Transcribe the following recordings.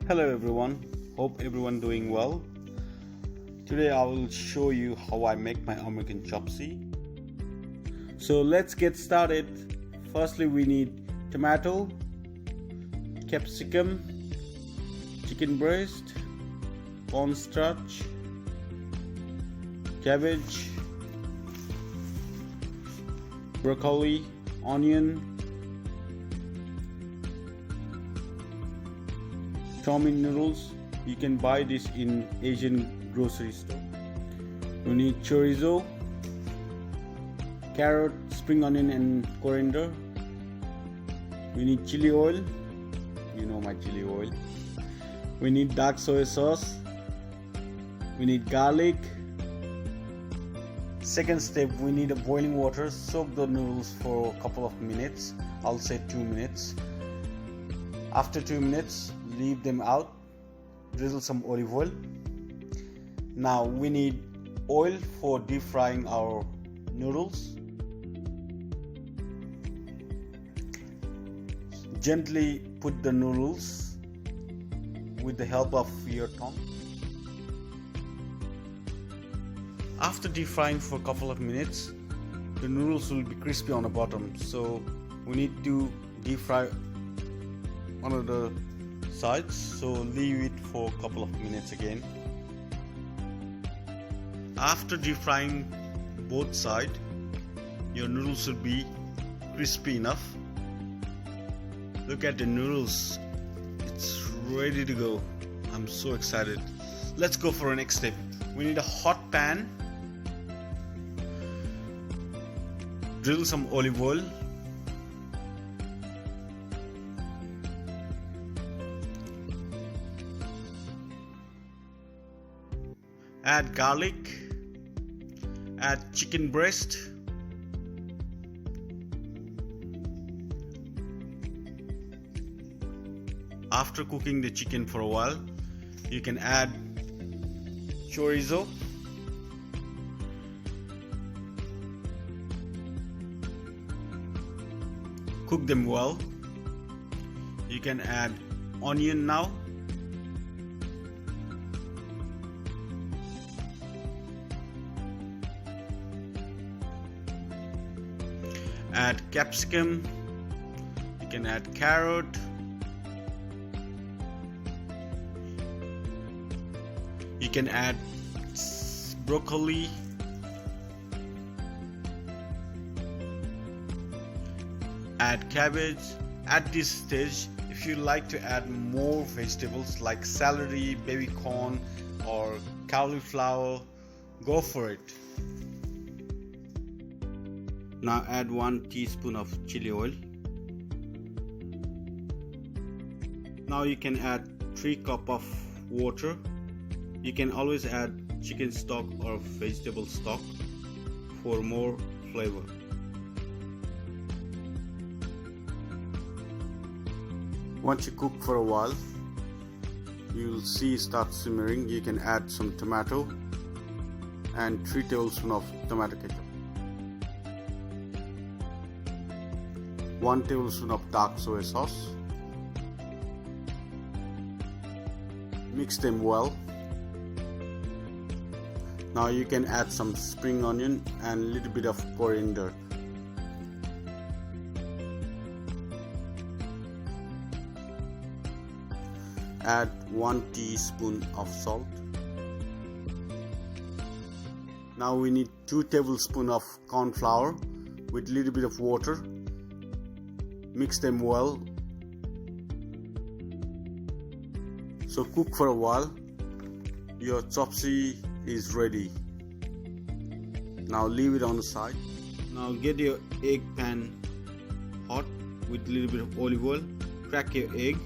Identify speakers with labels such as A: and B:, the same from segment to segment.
A: Hello everyone, hope everyone doing well. Today I will show you how I make my American Chopsuey. So let's get started. Firstly we need tomato, capsicum, chicken breast, cornstarch, cabbage, broccoli, onion, chow-mein noodles. You can buy this in Asian grocery store. We need chorizo, carrot, spring onion and coriander. We need chili oil, you know my chili oil. We need dark soy sauce. We need garlic. Second step, we need a boiling water. Soak the noodles for a couple of minutes. I'll say 2 minutes. After 2 minutes, leave them out. Drizzle some olive oil. Now we need oil for deep frying our noodles. Gently put the noodles with the help of your tongue. After deep frying for a couple of minutes, the noodles will be crispy on the bottom, so we need to deep fry one of the sides, so leave it for a couple of minutes again. After deep frying both sides, your noodles should be crispy enough. Look at the noodles, it's ready to go. I'm so excited. Let's go for the next step. We need a hot pan. Drizzle some olive oil. Add garlic. Add chicken breast. After cooking the chicken for a while, you can add chorizo. Cook them well. You can add onion now. Add capsicum. You can add carrot. You can add broccoli. Add cabbage. At this stage, if you like to add more vegetables like celery, baby corn or cauliflower, go for it. Now add 1 teaspoon of chili oil. Now you can add 3 cups of water. You can always add chicken stock or vegetable stock for more flavor. Once you cook for a while, you'll see it start simmering. You can add some tomato and 3 tablespoons of tomato ketchup. 1 tablespoon of dark soy sauce. Mix them well. Now you can add some spring onion and a little bit of coriander. Add 1 teaspoon of salt. Now we need 2 tablespoons of corn flour with a little bit of water. Mix them well. So cook for a while. Your chopsuey is ready. Now leave it on the side. Now get your egg pan hot with a little bit of olive oil. Crack your egg.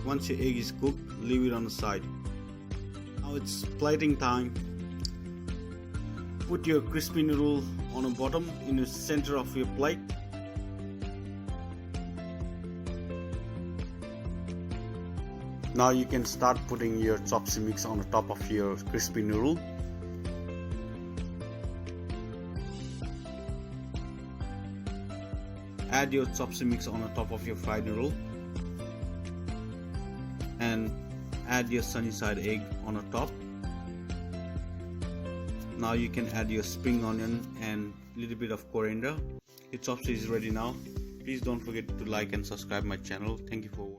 A: Once your egg is cooked, leave it on the side. Now it's plating time. Put your crispy noodle on the bottom in the center of your plate. Now you can start putting your chopsuey mix on the top of your crispy noodle. Add your chopsuey mix on the top of your fried noodle and add your sunny side egg on the top. Now you can add your spring onion and little bit of coriander. Your chopsuey is ready now. Please don't forget to like and subscribe my channel. Thank you for watching.